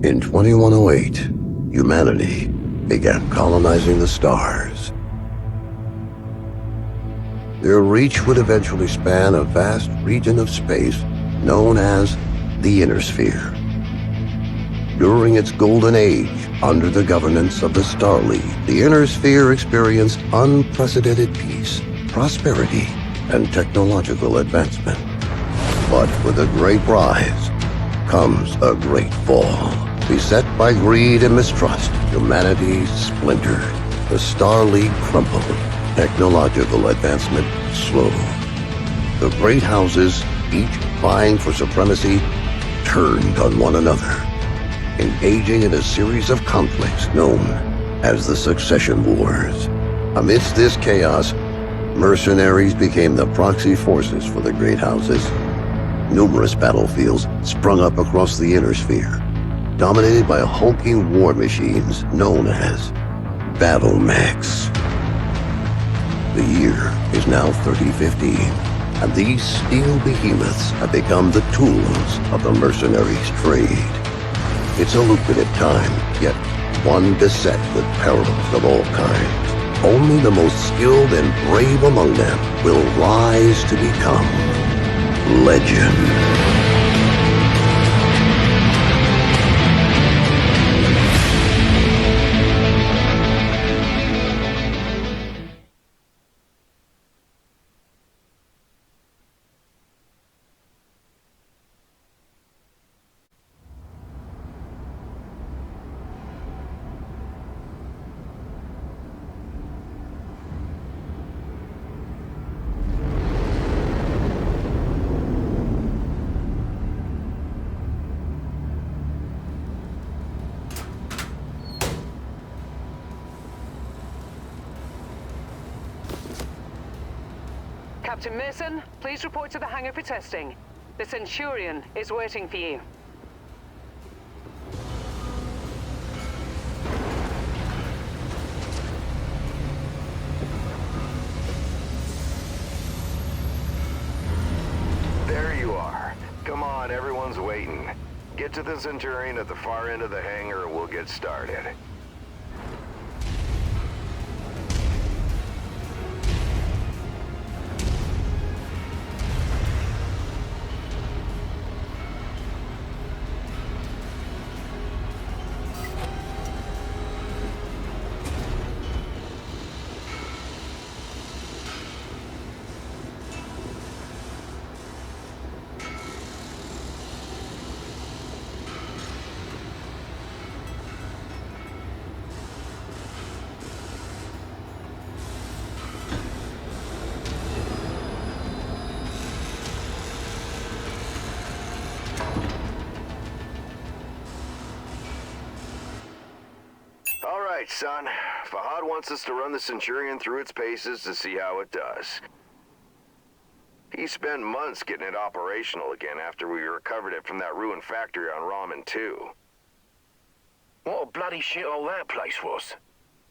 In 2108, humanity began colonizing the stars. Their reach would eventually span a vast region of space known as the Inner Sphere. During its golden age, under the governance of the Star League, the Inner Sphere experienced unprecedented peace, prosperity, and technological advancement. But with a great rise comes a great fall. Beset by greed and mistrust, humanity splintered. The Star League crumbled. Technological advancement slowed. The great houses, each vying for supremacy, turned on one another, engaging in a series of conflicts known as the Succession Wars. Amidst this chaos, mercenaries became the proxy forces for the great houses. Numerous battlefields sprung up across the Inner Sphere, dominated by hulking war machines known as BattleMechs. The year is now 3015, and these steel behemoths have become the tools of the mercenaries' trade. It's a lucrative time, yet one beset with perils of all kinds. Only the most skilled and brave among them will rise to become legend. Captain Mason, please report to the hangar for testing. The Centurion is waiting for you. There you are. Come on, everyone's waiting. Get to the Centurion at the far end of the hangar and we'll get started. Alright, son. Fahad wants us to run the Centurion through its paces to see how it does. He spent months getting it operational again after we recovered it from that ruined factory on Ramen 2. What a bloody shithole that place was.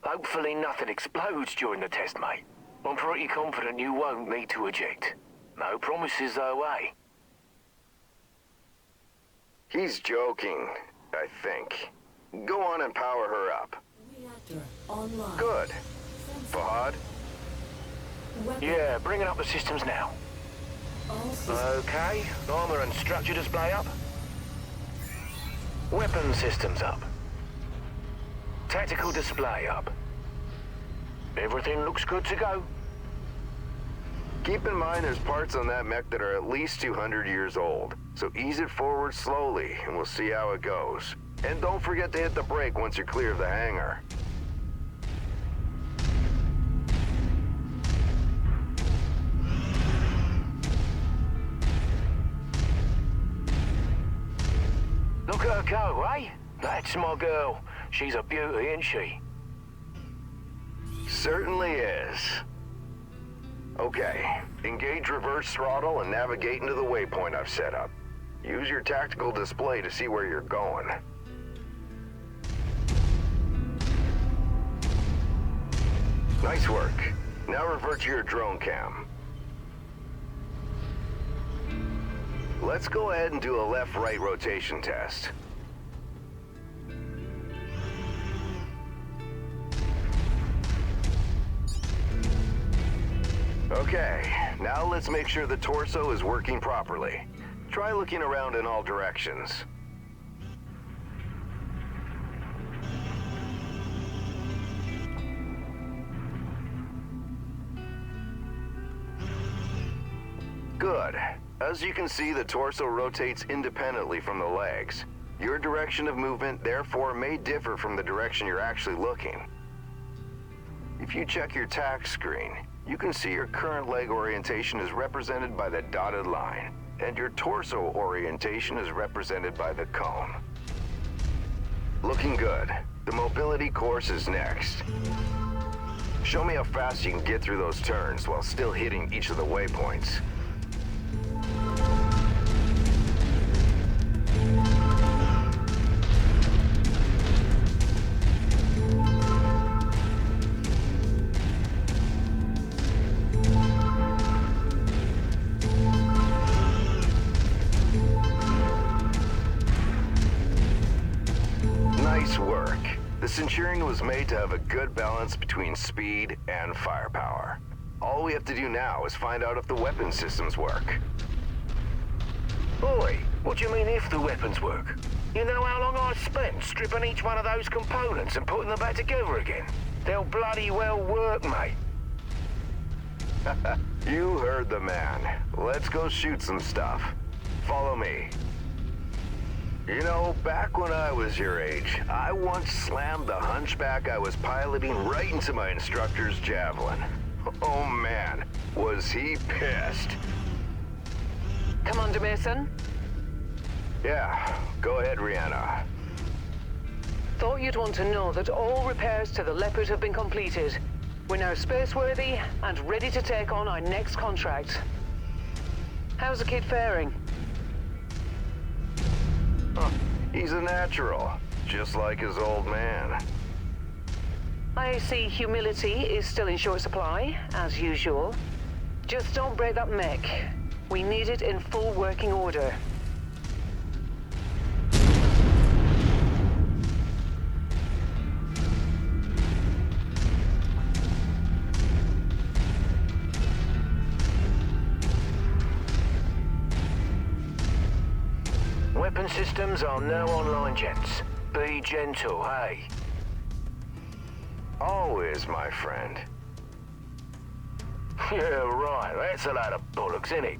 Hopefully nothing explodes during the test, mate. I'm pretty confident you won't need to eject. No promises though, eh? He's joking, I think. Go on and power her up. Reactor online. Good. Fahad? Yeah, bringing up the systems now. All systems. Okay, armor and structure display up. Weapon systems up. Tactical display up. Everything looks good to go. Keep in mind there's parts on that mech that are at least 200 years old, so ease it forward slowly and we'll see how it goes. And don't forget to hit the brake once you're clear of the hangar. Look at her go, eh? That's my girl. She's a beauty, isn't she? Certainly is. Okay, engage reverse throttle and navigate into the waypoint I've set up. Use your tactical display to see where you're going. Nice work. Now revert to your drone cam. Let's go ahead and do a left-right rotation test. Okay, now let's make sure the torso is working properly. Try looking around in all directions. Good. As you can see, the torso rotates independently from the legs. Your direction of movement, therefore, may differ from the direction you're actually looking. If you check your tack screen, you can see your current leg orientation is represented by the dotted line, and your torso orientation is represented by the cone. Looking good. The mobility course is next. Show me how fast you can get through those turns while still hitting each of the waypoints. Nice work. The Centurion was made to have a good balance between speed and firepower. All we have to do now is find out if the weapon systems work. Boy, what do you mean if the weapons work? You know how long I spent stripping each one of those components and putting them back together again? They'll bloody well work, mate. You heard the man. Let's go shoot some stuff. Follow me. You know, back when I was your age, I once slammed the hunchback I was piloting right into my instructor's javelin. Oh man, was he pissed. Commander Mason? Yeah, go ahead, Rihanna. Thought you'd want to know that all repairs to the Leopard have been completed. We're now spaceworthy and ready to take on our next contract. How's the kid faring? He's a natural, just like his old man. I see humility is still in short supply, as usual. Just don't break that mech. We need it in full working order. Weapon systems are now online, gents. Be gentle, hey? Always, my friend. Yeah, right. That's a lot of bollocks, innit?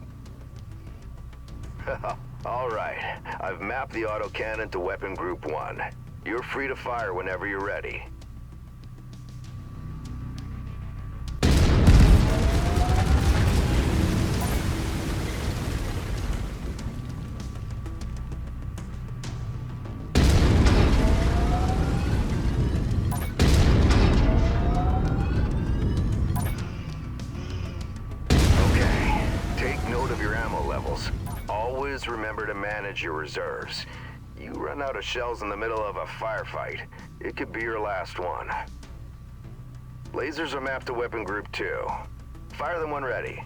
All right. I've mapped the autocannon to Weapon Group 1. You're free to fire whenever you're ready. Always remember to manage your reserves. You run out of shells in the middle of a firefight, it could be your last one. Lasers are mapped to Weapon Group 2. Fire them when ready.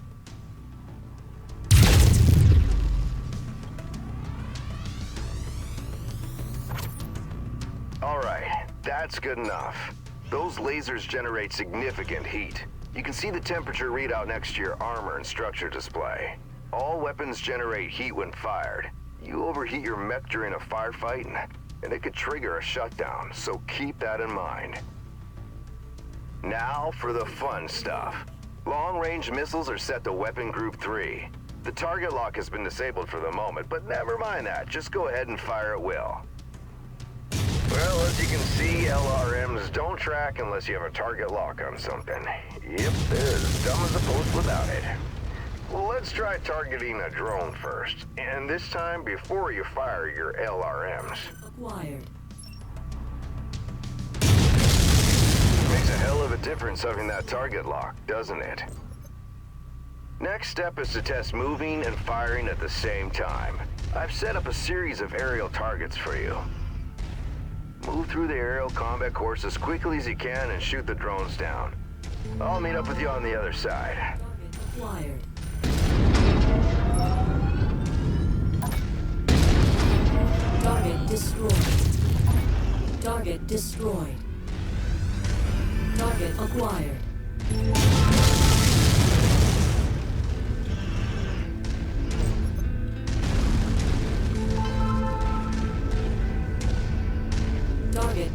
Alright, that's good enough. Those lasers generate significant heat. You can see the temperature readout next to your armor and structure display. All weapons generate heat when fired. You overheat your mech during a firefight, and it could trigger a shutdown, so keep that in mind. Now for the fun stuff. Long-range missiles are set to Weapon Group 3. The target lock has been disabled for the moment, but never mind that. Just go ahead and fire at will. Well, as you can see, LRMs don't track unless you have a target lock on something. Yep, they're as dumb as a post without it. Well, let's try targeting a drone first, and this time before you fire your LRMs. Acquired. Makes a hell of a difference having that target lock, doesn't it? Next step is to test moving and firing at the same time. I've set up a series of aerial targets for you. Move through the aerial combat course as quickly as you can and shoot the drones down. I'll meet up with you on the other side. Acquired. Target destroyed. Target destroyed. Target acquired.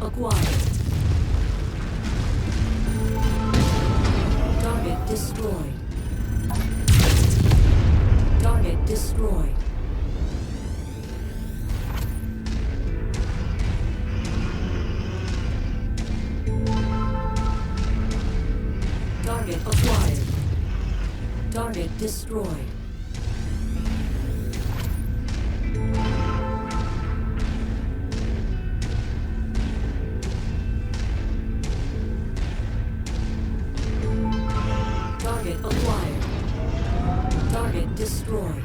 acquired. Target destroyed. Target destroyed. Target acquired. Target destroyed. Target acquired. Target destroyed.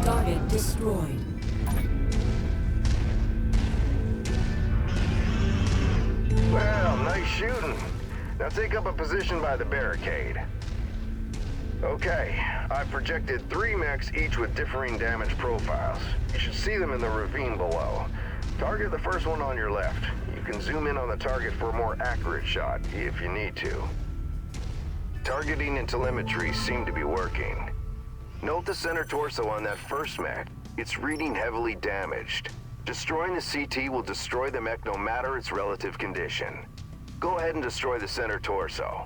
Target destroyed. Well, nice shooting. Now take up a position by the barricade. Okay, I've projected 3 mechs, each with differing damage profiles. You should see them in the ravine below. Target the first one on your left. You can zoom in on the target for a more accurate shot, if you need to. Targeting and telemetry seem to be working. Note the center torso on that first mech. It's reading heavily damaged. Destroying the CT will destroy the mech no matter its relative condition. Go ahead and destroy the center torso.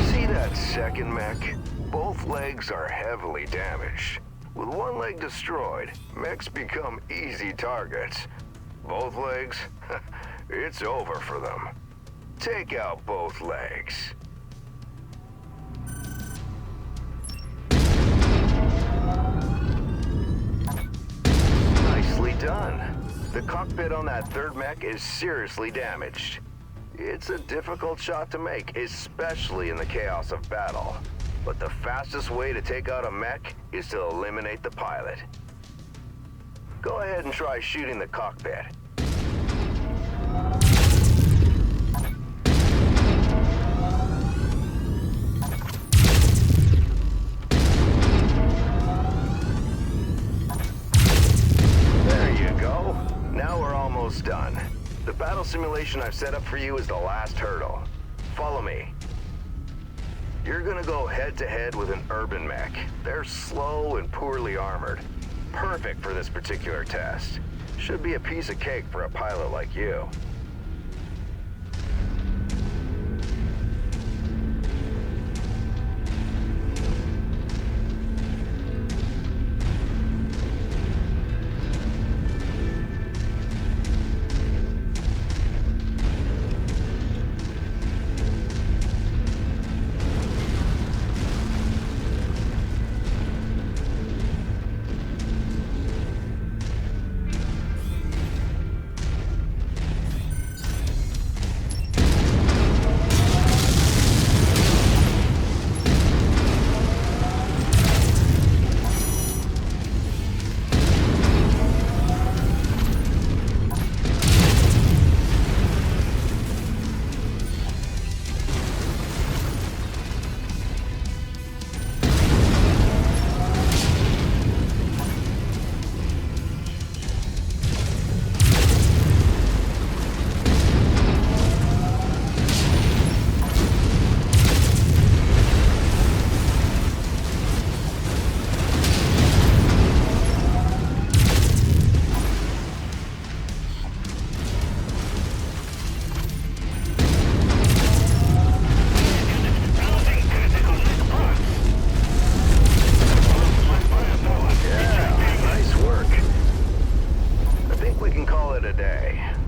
See that second mech? Both legs are heavily damaged. With one leg destroyed, mechs become easy targets. Both legs? It's over for them. Take out both legs. Nicely done. The cockpit on that third mech is seriously damaged. It's a difficult shot to make, especially in the chaos of battle. But the fastest way to take out a mech is to eliminate the pilot. Go ahead and try shooting the cockpit. There you go. Now we're almost done. The battle simulation I've set up for you is the last hurdle. Follow me. You're gonna go head-to-head with an urban mech. They're slow and poorly armored. Perfect for this particular test. Should be a piece of cake for a pilot like you.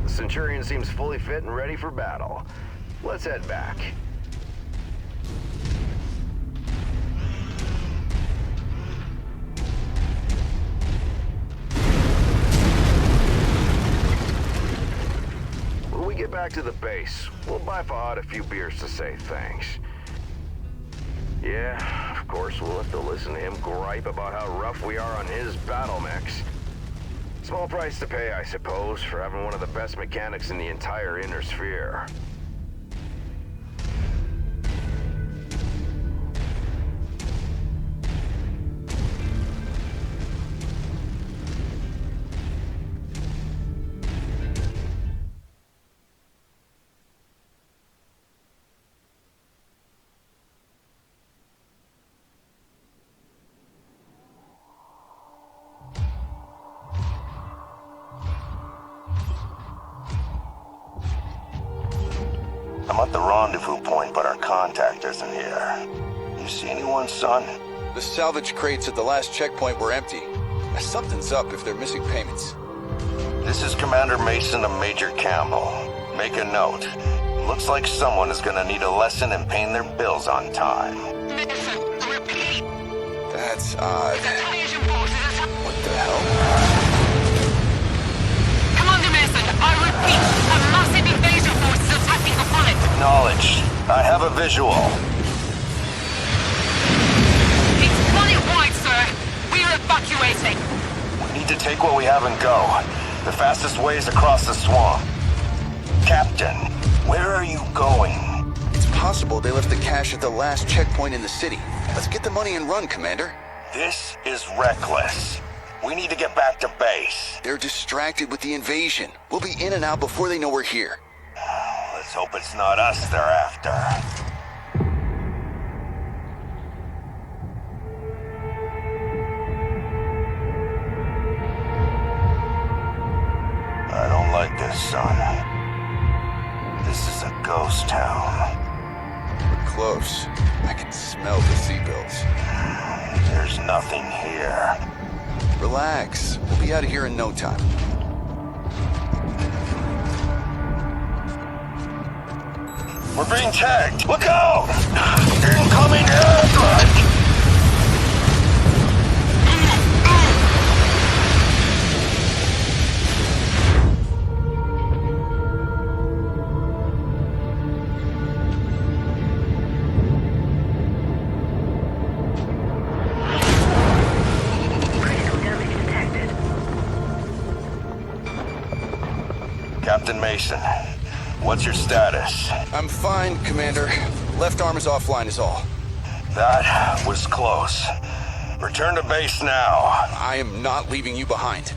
Centurion seems fully fit and ready for battle. Let's head back. When we get back to the base, we'll buy Fahad a few beers to say thanks. Yeah, of course, we'll have to listen to him gripe about how rough we are on his BattleMechs. Small price to pay, I suppose, for having one of the best mechanics in the entire Inner Sphere. I'm at the rendezvous point, but our contact isn't here. You see anyone, son? The salvage crates at the last checkpoint were empty. Something's up if they're missing payments. This is Commander Mason of Major Campbell. Make a note. Looks like someone is gonna need a lesson in paying their bills on time. Mason, repeat. That's odd. Invasion forces. What the hell? Commander Mason, I repeat, a massive invasion force is attacking the planet. Acknowledged. I have a visual. It's planet-wide, sir. We're evacuating. We need to take what we have and go. The fastest way is across the swamp. Captain, where are you going? It's possible they left the cash at the last checkpoint in the city. Let's get the money and run, Commander. This is reckless. We need to get back to base. They're distracted with the invasion. We'll be in and out before they know we're here. Let's hope it's not us they're after. I don't like this, son. This is a ghost town. We're close. I can smell the seagulls. There's nothing here. Relax. We'll be out of here in no time. We're being tagged. Look out! Incoming airstrike! Captain Mason, what's your status? I'm fine, Commander. Left arm is offline is all. That was close. Return to base now. I am not leaving you behind.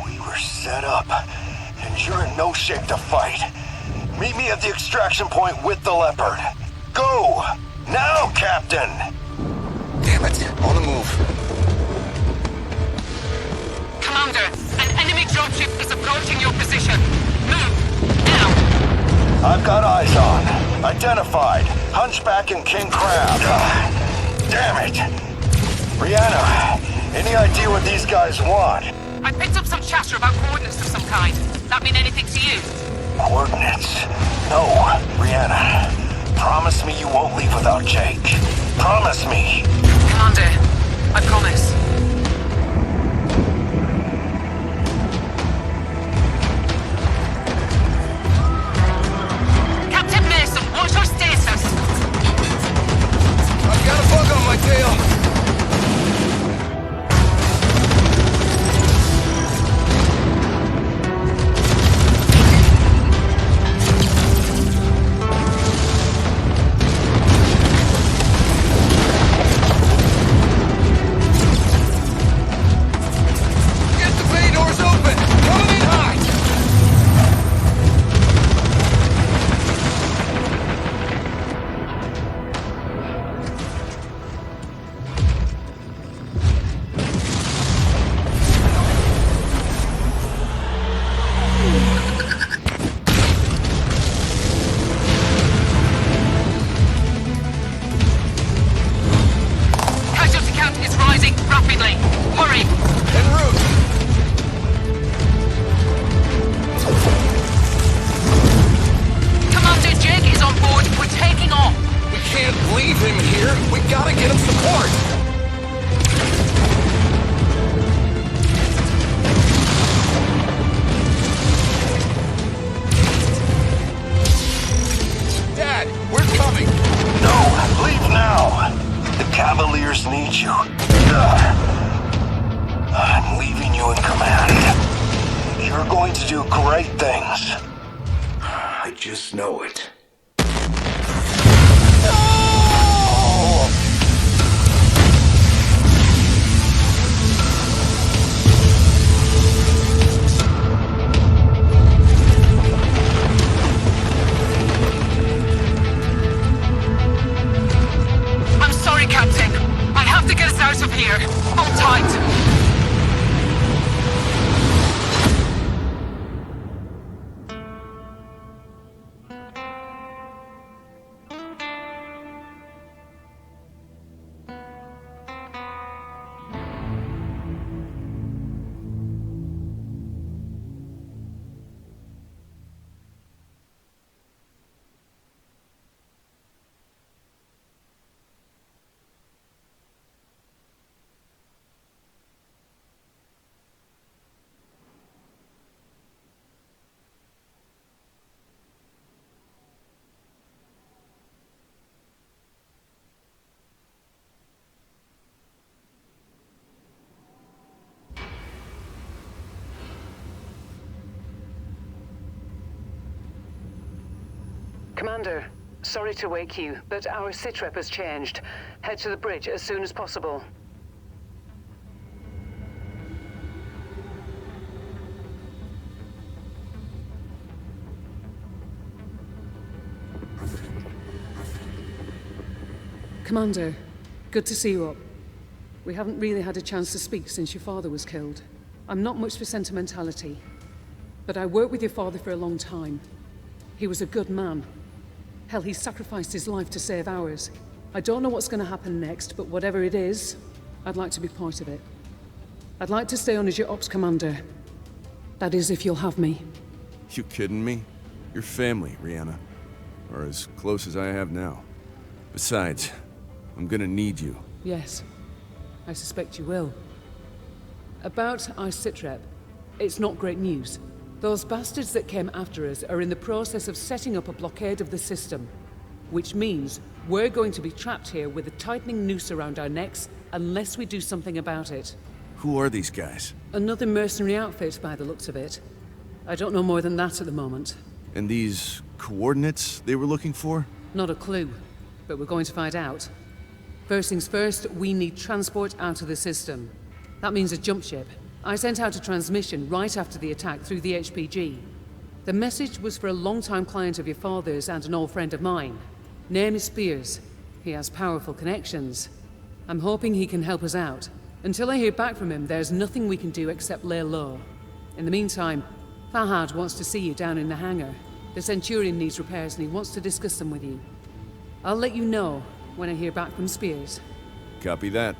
We were set up, and you're in no shape to fight. Meet me at the extraction point with the Leopard. Go! Now, Captain! Damn it. On the move. Commander, an enemy dropship is approaching your position. Move, now. I've got eyes on. Identified. Hunchback and King Crab. Damn it! Rihanna, any idea what these guys want? I picked up some chatter about coordinates of some kind. That mean anything to you? Coordinates? No, Rihanna. Promise me you won't leave without Jake. Promise me. Commander, I promise. Captain Mason, what's your status? I've got a bug on my tail. Commander, sorry to wake you, but our sitrep has changed. Head to the bridge as soon as possible. Commander, good to see you up. We haven't really had a chance to speak since your father was killed. I'm not much for sentimentality, but I worked with your father for a long time. He was a good man. Hell, he sacrificed his life to save ours. I don't know what's going to happen next, but whatever it is, I'd like to be part of it. I'd like to stay on as your ops commander. That is, if you'll have me. You kidding me? You're family, Rihanna. Or as close as I have now. Besides, I'm gonna need you. Yes, I suspect you will. About our sitrep, it's not great news. Those bastards that came after us are in the process of setting up a blockade of the system, which means we're going to be trapped here with a tightening noose around our necks unless we do something about it. Who are these guys? Another mercenary outfit by the looks of it. I don't know more than that at the moment. And these coordinates they were looking for? Not a clue, but we're going to find out. First things first, we need transport out of the system. That means a jump ship. I sent out a transmission right after the attack through the HPG. The message was for a long-time client of your father's and an old friend of mine. Name is Spears. He has powerful connections. I'm hoping he can help us out. Until I hear back from him, there's nothing we can do except lay low. In the meantime, Fahad wants to see you down in the hangar. The Centurion needs repairs and he wants to discuss them with you. I'll let you know when I hear back from Spears. Copy that.